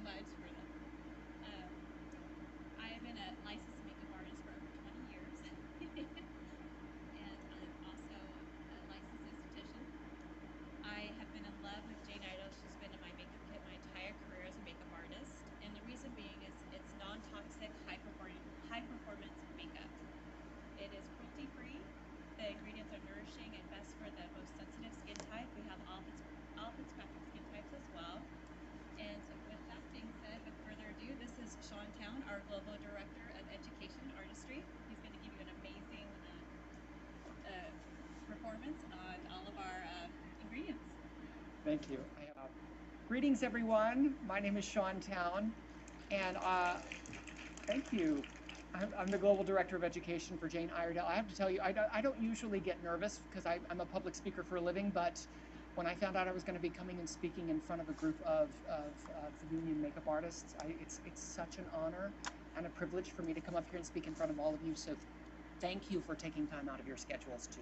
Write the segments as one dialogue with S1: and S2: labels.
S1: much for that. Um, I have been a licensed makeup artist for over 20 years, and I'm also a licensed esthetician. I have been in love with Jane Iredale. She's been in my makeup kit my entire career as a makeup artist, and the reason being is it's non-toxic, high performance makeup. It is cruelty free. The ingredients are nourishing and best for the most sensitive skin type. We have all spectrum skin types as well. And with that being said, with further ado, this is Sean Town, our Global Director of Education and Artistry. He's going to give you an amazing performance on all of our ingredients.
S2: Thank you. Greetings, everyone. My name is Sean Town, and thank you. I'm the Global Director of Education for Jane Iredale. I have to tell you, I don't usually get nervous because I'm a public speaker for a living, but when I found out I was going to be coming and speaking in front of a group of union makeup artists, it's such an honor and a privilege for me to come up here and speak in front of all of you. So thank you for taking time out of your schedules to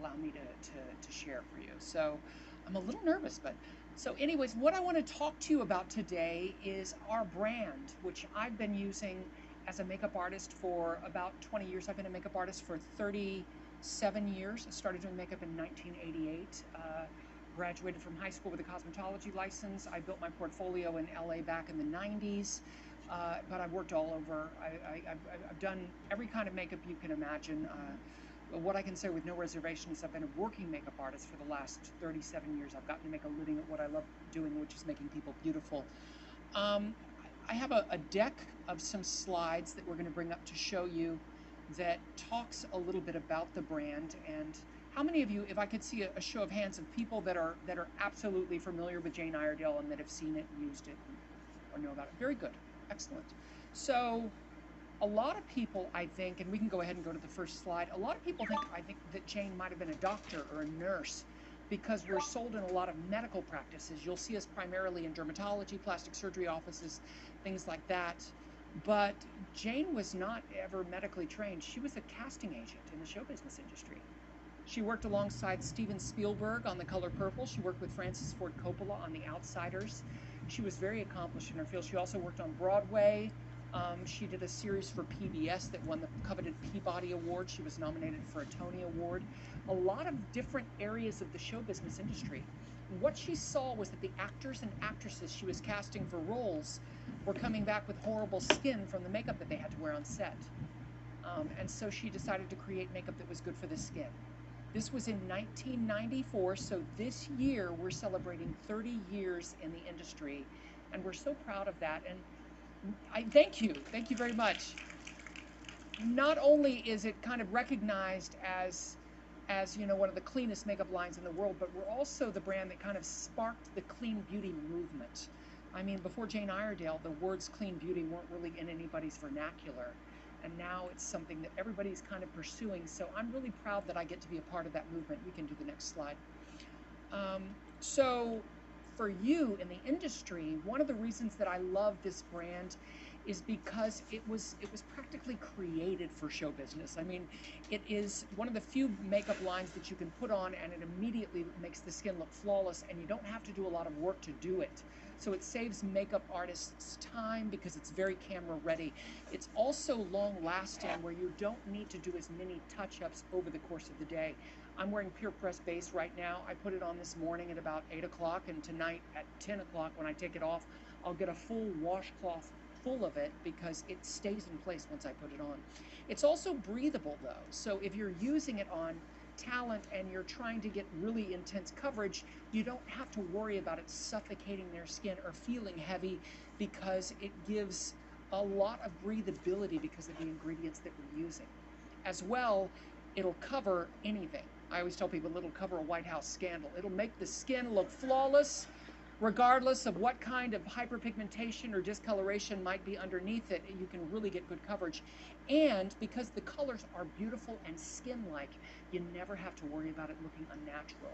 S2: allow me to share for you. So I'm a little nervous, but so anyways, what I want to talk to you about today is our brand, which I've been using as a makeup artist for about 20 years. I've been a makeup artist for 37 years. I started doing makeup in 1988. Graduated from high school with a cosmetology license. I built my portfolio in LA back in the 90s, but I've worked all over. I've done every kind of makeup you can imagine. What I can say with no reservation is I've been a working makeup artist for the last 37 years. I've gotten to make a living at what I love doing, which is making people beautiful. I have a deck of some slides that we're going to bring up to show you that talks a little bit about the brand. And how many of you, if I could see a show of hands of people that are absolutely familiar with Jane Iredale and that have seen it and used it or know about it? Very good. Excellent. So a lot of people, I think, and we can go ahead and go to the first slide, a lot of people I think that Jane might have been a doctor or a nurse because we're sold in a lot of medical practices. You'll see us primarily in dermatology, plastic surgery offices, things like that. But Jane was not ever medically trained. She was a casting agent in the show business industry. She worked alongside Steven Spielberg on The Color Purple. She worked with Francis Ford Coppola on The Outsiders. She was very accomplished in her field. She also worked on Broadway. She did a series for PBS that won the coveted Peabody Award. She was nominated for a Tony Award. A lot of different areas of the show business industry. What she saw was that the actors and actresses she was casting for roles were coming back with horrible skin from the makeup that they had to wear on set. And so she decided to create makeup that was good for the skin. This was in 1994, so this year we're celebrating 30 years in the industry, and we're so proud of that. And I thank you very much. Not only is it kind of recognized as one of the cleanest makeup lines in the world, but we're also the brand that kind of sparked the clean beauty movement. I mean, before Jane Iredale, the words clean beauty weren't really in anybody's vernacular, and now it's something that everybody's kind of pursuing. So I'm really proud that I get to be a part of that movement. We can do the next slide. So for you in the industry, one of the reasons that I love this brand is because it was practically created for show business. I mean, it is one of the few makeup lines that you can put on and it immediately makes the skin look flawless, and you don't have to do a lot of work to do it. So it saves makeup artists time because it's very camera ready. It's also long lasting where you don't need to do as many touch-ups over the course of the day. I'm wearing Pure Press Base right now. I put it on this morning at about 8 o'clock, and tonight at 10 o'clock when I take it off, I'll get a full washcloth full of it because it stays in place once I put it on. It's also breathable though, so if you're using it on talent and you're trying to get really intense coverage, you don't have to worry about it suffocating their skin or feeling heavy because it gives a lot of breathability because of the ingredients that we're using. As well, it'll cover anything. I always tell people it'll cover a White House scandal. It'll make the skin look flawless regardless of what kind of hyperpigmentation or discoloration might be underneath it. You can really get good coverage. And because the colors are beautiful and skin-like, you never have to worry about it looking unnatural.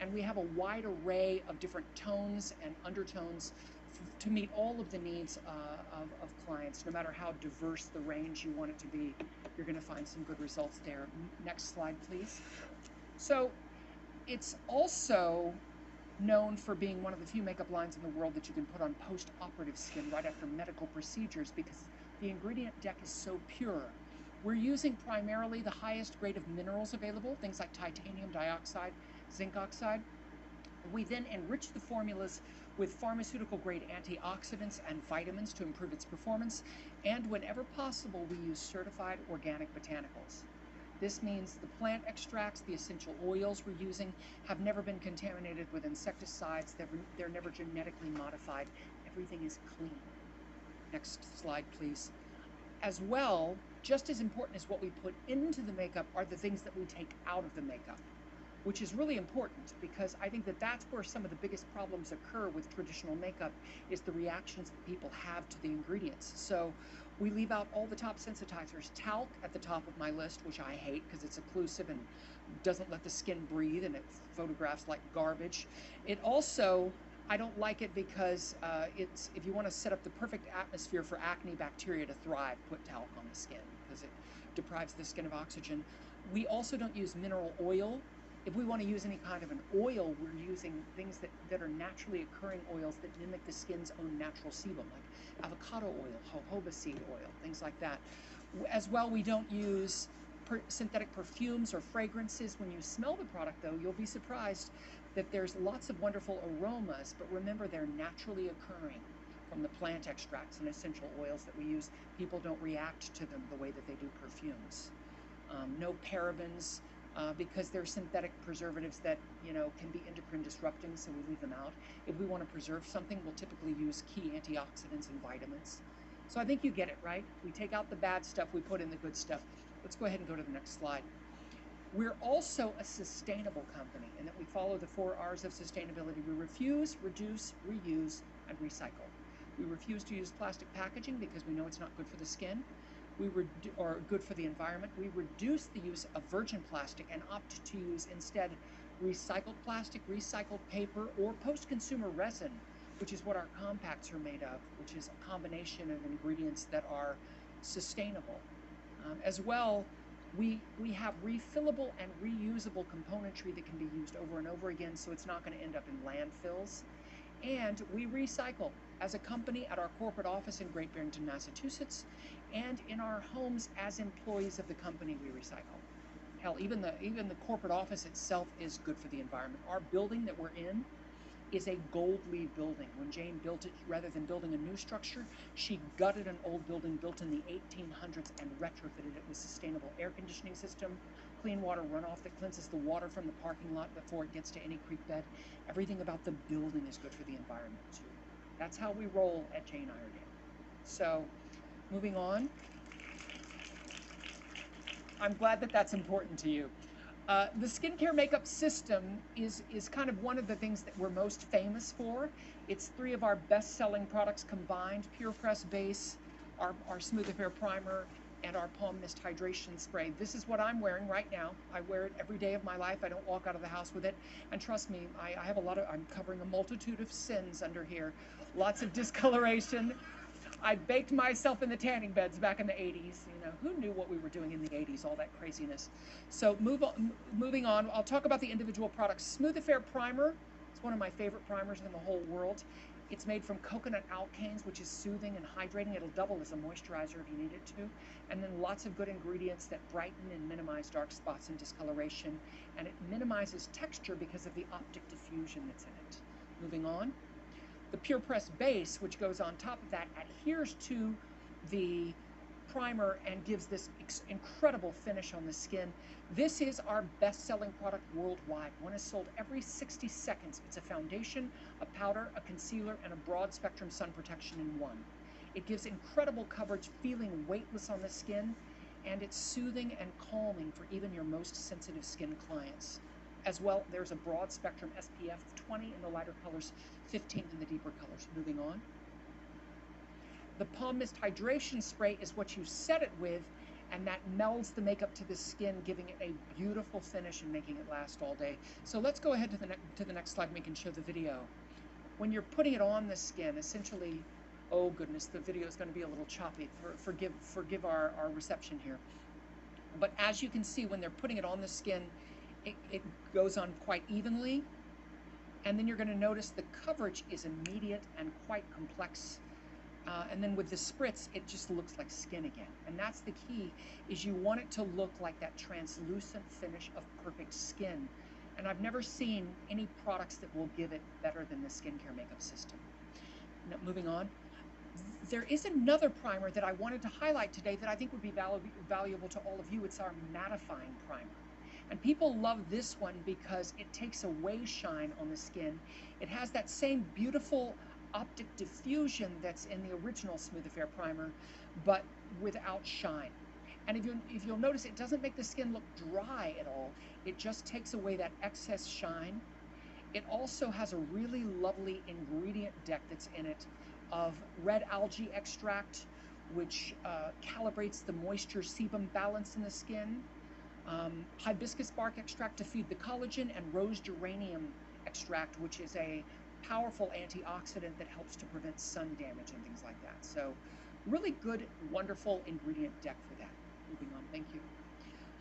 S2: And we have a wide array of different tones and undertones to meet all of the needs of clients. No matter how diverse the range you want it to be, you're going to find some good results there. Next slide, please. So it's also known for being one of the few makeup lines in the world that you can put on post-operative skin right after medical procedures because the ingredient deck is so pure. We're using primarily the highest grade of minerals available, things like titanium dioxide, zinc oxide. We then enrich the formulas with pharmaceutical-grade antioxidants and vitamins to improve its performance, and whenever possible, we use certified organic botanicals. This means the plant extracts, the essential oils we're using have never been contaminated with insecticides, they're never genetically modified. Everything is clean. Next slide, please. As well, just as important as what we put into the makeup are the things that we take out of the makeup, which is really important because I think that that's where some of the biggest problems occur with traditional makeup is the reactions that people have to the ingredients. So we leave out all the top sensitizers. Talc at the top of my list, which I hate because it's occlusive and doesn't let the skin breathe and it photographs like garbage. It also, I don't like it because it's, if you want to set up the perfect atmosphere for acne bacteria to thrive, put talc on the skin because it deprives the skin of oxygen. We also don't use mineral oil. If we want to use any kind of an oil, we're using things that are naturally occurring oils that mimic the skin's own natural sebum, like avocado oil, jojoba seed oil, things like that. As well, we don't use synthetic perfumes or fragrances. When you smell the product, though, you'll be surprised that there's lots of wonderful aromas, but remember, they're naturally occurring from the plant extracts and essential oils that we use. People don't react to them the way that they do perfumes. No parabens, because they're synthetic preservatives that can be endocrine disrupting, so we leave them out. If we want to preserve something, we'll typically use key antioxidants and vitamins. So I think you get it, right? We take out the bad stuff, we put in the good stuff. Let's go ahead and go to the next slide. We're also a sustainable company in that we follow the 4 R's of sustainability. We refuse, reduce, reuse, and recycle. We refuse to use plastic packaging because we know it's not good for the skin. Or good for the environment. We reduce the use of virgin plastic and opt to use instead recycled plastic, recycled paper, or post-consumer resin, which is what our compacts are made of, which is a combination of ingredients that are sustainable. As well, we have refillable and reusable componentry that can be used over and over again, so it's not going to end up in landfills. And we recycle as a company at our corporate office in Great Barrington, Massachusetts, and in our homes as employees of the company we recycle. Hell, even the corporate office itself is good for the environment. Our building that we're in is a gold LEED building. When Jane built it, rather than building a new structure, she gutted an old building built in the 1800s and retrofitted it with sustainable air conditioning system, clean water runoff that cleanses the water from the parking lot before it gets to any creek bed. Everything about the building is good for the environment too. That's how we roll at Jane Iredale. So, moving on. I'm glad that that's important to you. The skincare makeup system is kind of one of the things that we're most famous for. It's 3 of our best-selling products combined: Pure Press Base, our Smooth Affair Primer, and our Palm Mist Hydration Spray. This is what I'm wearing right now. I wear it every day of my life. I don't walk out of the house with it. And trust me, I have I'm covering a multitude of sins under here. Lots of discoloration. I baked myself in the tanning beds back in the 80s. Who knew what we were doing in the 80s, all that craziness. So moving on, I'll talk about the individual products. Smooth Affair Primer. It's one of my favorite primers in the whole world. It's made from coconut alkanes, which is soothing and hydrating. It'll double as a moisturizer if you need it to. And then lots of good ingredients that brighten and minimize dark spots and discoloration. And it minimizes texture because of the optic diffusion that's in it. Moving on. The Pure Press Base, which goes on top of that, adheres to the primer and gives this incredible finish on the skin. This is our best-selling product worldwide. One is sold every 60 seconds. It's a foundation, a powder, a concealer, and a broad-spectrum sun protection in one. It gives incredible coverage, feeling weightless on the skin, and it's soothing and calming for even your most sensitive skin clients. As well, there's a broad spectrum SPF of 20 in the lighter colors, 15 in the deeper colors. Moving on. The Palm Mist Hydration Spray is what you set it with, and that melds the makeup to the skin, giving it a beautiful finish and making it last all day. So let's go ahead to the next slide and we can show the video. When you're putting it on the skin, essentially, oh goodness, the video is going to be a little choppy. Forgive our reception here. But as you can see, when they're putting it on the skin, it goes on quite evenly. And then you're going to notice the coverage is immediate and quite complex. And then with the spritz, it just looks like skin again. And that's the key, is you want it to look like that translucent finish of perfect skin. And I've never seen any products that will give it better than the skincare makeup system. Now, moving on. There is another primer that I wanted to highlight today that I think would be valuable to all of you. It's our mattifying primer. And people love this one because it takes away shine on the skin. It has that same beautiful optic diffusion that's in the original Smooth Affair primer, but without shine. And if you'll notice, it doesn't make the skin look dry at all. It just takes away that excess shine. It also has a really lovely ingredient deck that's in it of red algae extract, which calibrates the moisture sebum balance in the skin, hibiscus bark extract to feed the collagen, and rose geranium extract, which is a powerful antioxidant that helps to prevent sun damage and things like that. So really good, wonderful ingredient deck for that. Moving on, thank you.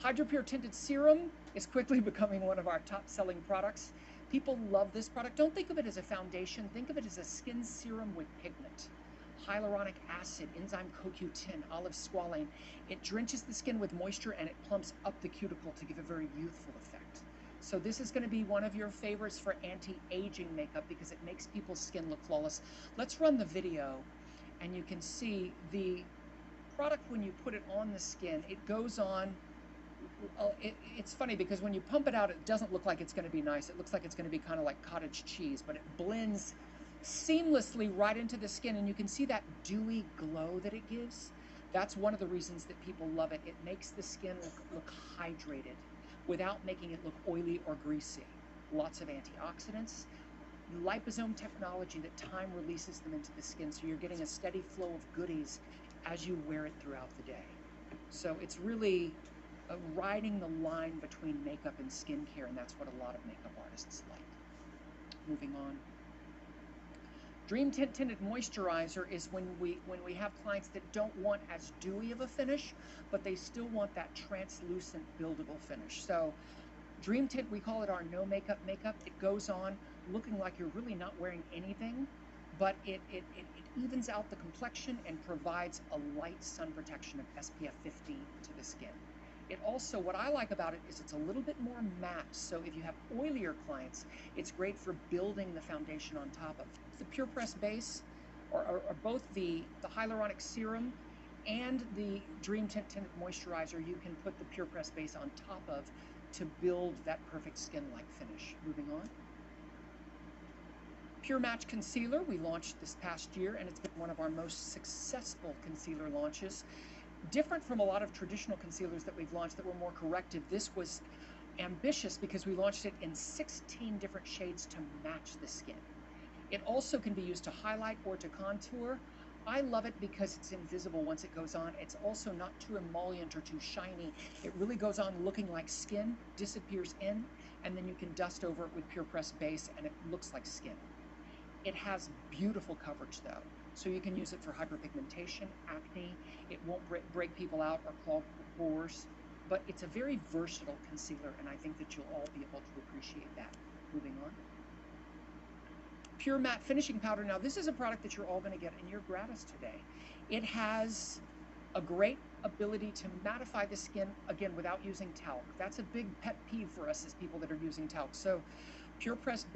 S2: HydroPure Tinted Serum is quickly becoming one of our top-selling products. People love this product. Don't think of it as a foundation. Think of it as a skin serum with pigment. Hyaluronic acid, enzyme CoQ10, olive squalane. It drenches the skin with moisture and it plumps up the cuticle to give a very youthful effect. So this is going to be one of your favorites for anti-aging makeup because it makes people's skin look flawless. Let's run the video and you can see the product when you put it on the skin. It goes on. It's funny because when you pump it out, it doesn't look like it's going to be nice. It looks like it's going to be kind of like cottage cheese, but it blends seamlessly right into the skin, and you can see that dewy glow that it gives. That's one of the reasons that people love it. It makes the skin look hydrated without making it look oily or greasy. Lots of antioxidants, liposome technology that time releases them into the skin, so you're getting a steady flow of goodies as you wear it throughout the day. So it's really riding the line between makeup and skincare, and that's what a lot of makeup artists like. Moving on. Dream Tint Tinted Moisturizer is when we have clients that don't want as dewy of a finish, but they still want that translucent buildable finish. So Dream Tint, we call it our no makeup makeup. It goes on looking like you're really not wearing anything, but it evens out the complexion and provides a light sun protection of SPF 15 to the skin. It also, what I like about it is it's a little bit more matte, so if you have oilier clients, it's great for building the foundation on top of. The Pure Press base, or both the hyaluronic serum and the Dream Tint Tinted Moisturizer, you can put the Pure Press base on top of to build that perfect skin-like finish. Moving on. Pure Match Concealer, we launched this past year, and it's been one of our most successful concealer launches. Different from a lot of traditional concealers that we've launched that were more corrective, this was ambitious because we launched it in 16 different shades to match the skin. It also can be used to highlight or to contour. I love it because it's invisible once it goes on. It's also not too emollient or too shiny. It really goes on looking like skin, disappears in, and then you can dust over it with Pure Press base and it looks like skin. It has beautiful coverage though. So you can use it for hyperpigmentation, acne. It won't break people out or clog pores, but it's a very versatile concealer, and I think that you'll all be able to appreciate that. Moving on. Pure Matte Finishing Powder. Now, this is a product that you're all going to get in your gratis today. It has a great ability to mattify the skin, again, without using talc. That's a big pet peeve for us as people that are using talc. So Pure Pressed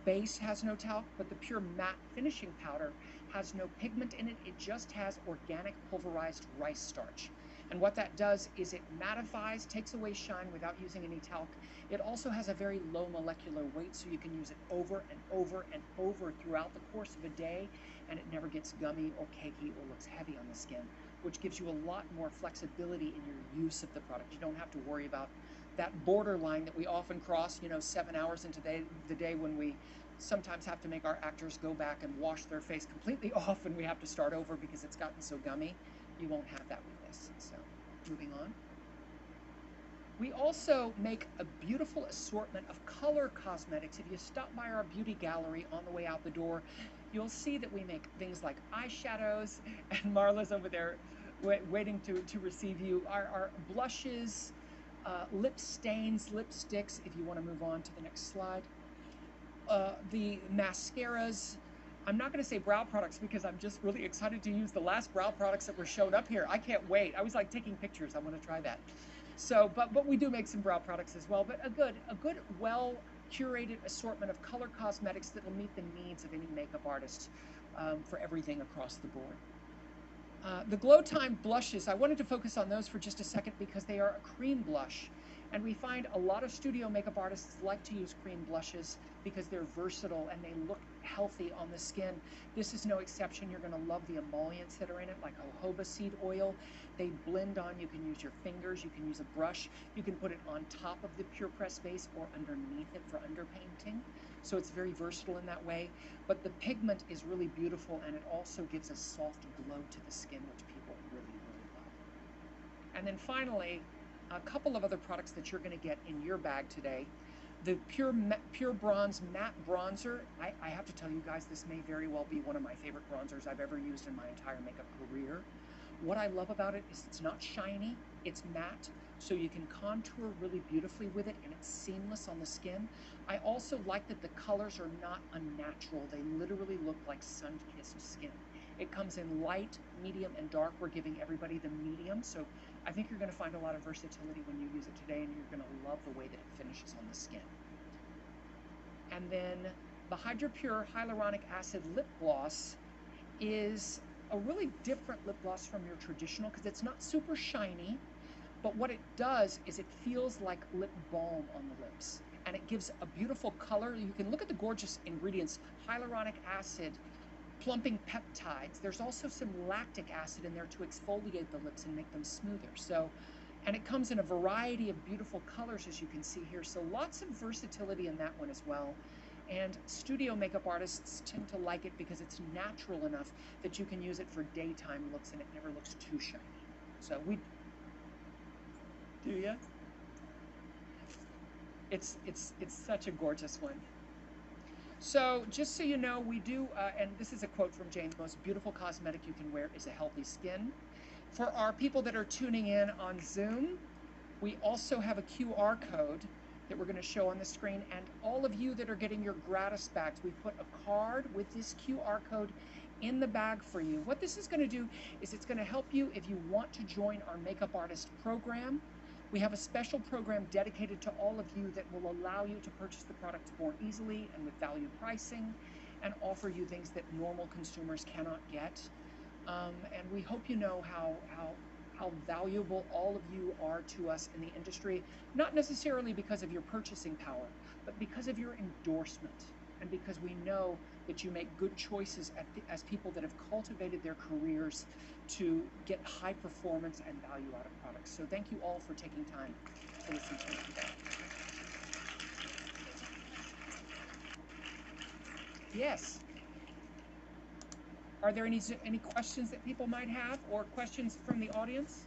S2: base has no talc, but the Pure Matte Finishing Powder has no pigment in it. It just has organic pulverized rice starch. And what that does is it mattifies, takes away shine without using any talc. It also has a very low molecular weight, so you can use it over and over and over throughout the course of a day, and it never gets gummy or cakey or looks heavy on the skin, which gives you a lot more flexibility in your use of the product. You don't have to worry about that borderline that we often cross, 7 hours into the day when we sometimes have to make our actors go back and wash their face completely off and we have to start over because it's gotten so gummy. You won't have that with this. So, moving on. We also make a beautiful assortment of color cosmetics. If you stop by our beauty gallery on the way out the door, you'll see that we make things like eyeshadows, and Marla's over there waiting to receive you. Our blushes, lip stains, lipsticks, if you want to move on to the next slide. the mascaras. I'm not going to say brow products because I'm just really excited to use the last brow products that were shown up here. I can't wait. I was like taking pictures. I want to try that. So, but we do make some brow products as well. But a good, well curated assortment of color cosmetics that will meet the needs of any makeup artist for everything across the board. The Glow Time blushes, I wanted to focus on those for just a second because they are a cream blush. And we find a lot of studio makeup artists like to use cream blushes because they're versatile and they look healthy on the skin. This is no exception. You're going to love the emollients that are in it, like jojoba seed oil. They blend on. You can use your fingers. You can use a brush. You can put it on top of the Pure Press base or underneath it for underpainting. So it's very versatile in that way. But the pigment is really beautiful, and it also gives a soft glow to the skin, which people really, really love. And then finally, a couple of other products that you're going to get in your bag today. The Pure Bronze Matte Bronzer. I have to tell you guys, this may very well be one of my favorite bronzers I've ever used in my entire makeup career. What I love about it is it's not shiny, it's matte, so you can contour really beautifully with it, and it's seamless on the skin. I also like that the colors are not unnatural. They literally look like sun-kissed skin. It comes in light, medium, and dark. We're giving everybody the medium, so I think you're going to find a lot of versatility when you use it today, and you're going to love the way that it finishes on the skin. And then the Hydra Pure Hyaluronic Acid Lip Gloss is a really different lip gloss from your traditional because it's not super shiny, but what it does is it feels like lip balm on the lips, and it gives a beautiful color. You can look at the gorgeous ingredients: hyaluronic acid, plumping peptides. There's also some lactic acid in there to exfoliate the lips and make them smoother. So, and it comes in a variety of beautiful colors, as you can see here. So lots of versatility in that one as well. And studio makeup artists tend to like it because it's natural enough that you can use it for daytime looks and it never looks too shiny. So we do you? It's such a gorgeous one. So just so you know, we do, and this is a quote from Jane, the most beautiful cosmetic you can wear is a healthy skin. For our people that are tuning in on Zoom, we also have a QR code that we're going to show on the screen, and all of you that are getting your gratis bags, we put a card with this QR code in the bag for you. What this is going to do is it's going to help you if you want to join our makeup artist program. We have a special program dedicated to all of you that will allow you to purchase the products more easily and with value pricing and offer you things that normal consumers cannot get. And we hope you know how valuable all of you are to us in the industry, not necessarily because of your purchasing power, but because of your endorsement, and because we know that you make good choices as people that have cultivated their careers to get high performance and value out of products. So thank you all for taking time to listen to me today. Yes. Are there any questions that people might have, or questions from the audience?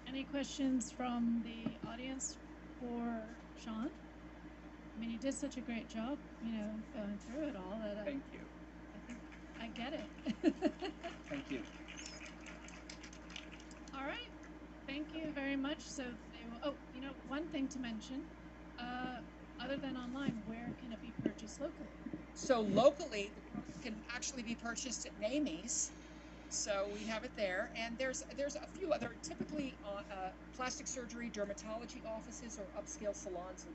S3: Any questions from the audience for Sean? I mean, you did such a great job, going through it all that
S2: Thank you.
S3: I think I get it.
S2: Thank you.
S3: All right. Thank you very much. So, one thing to mention, other than online, where can it be purchased locally?
S2: So locally, the product can actually be purchased at Namie's. So we have it there, and there's a few other, typically plastic surgery, dermatology offices, or upscale salons.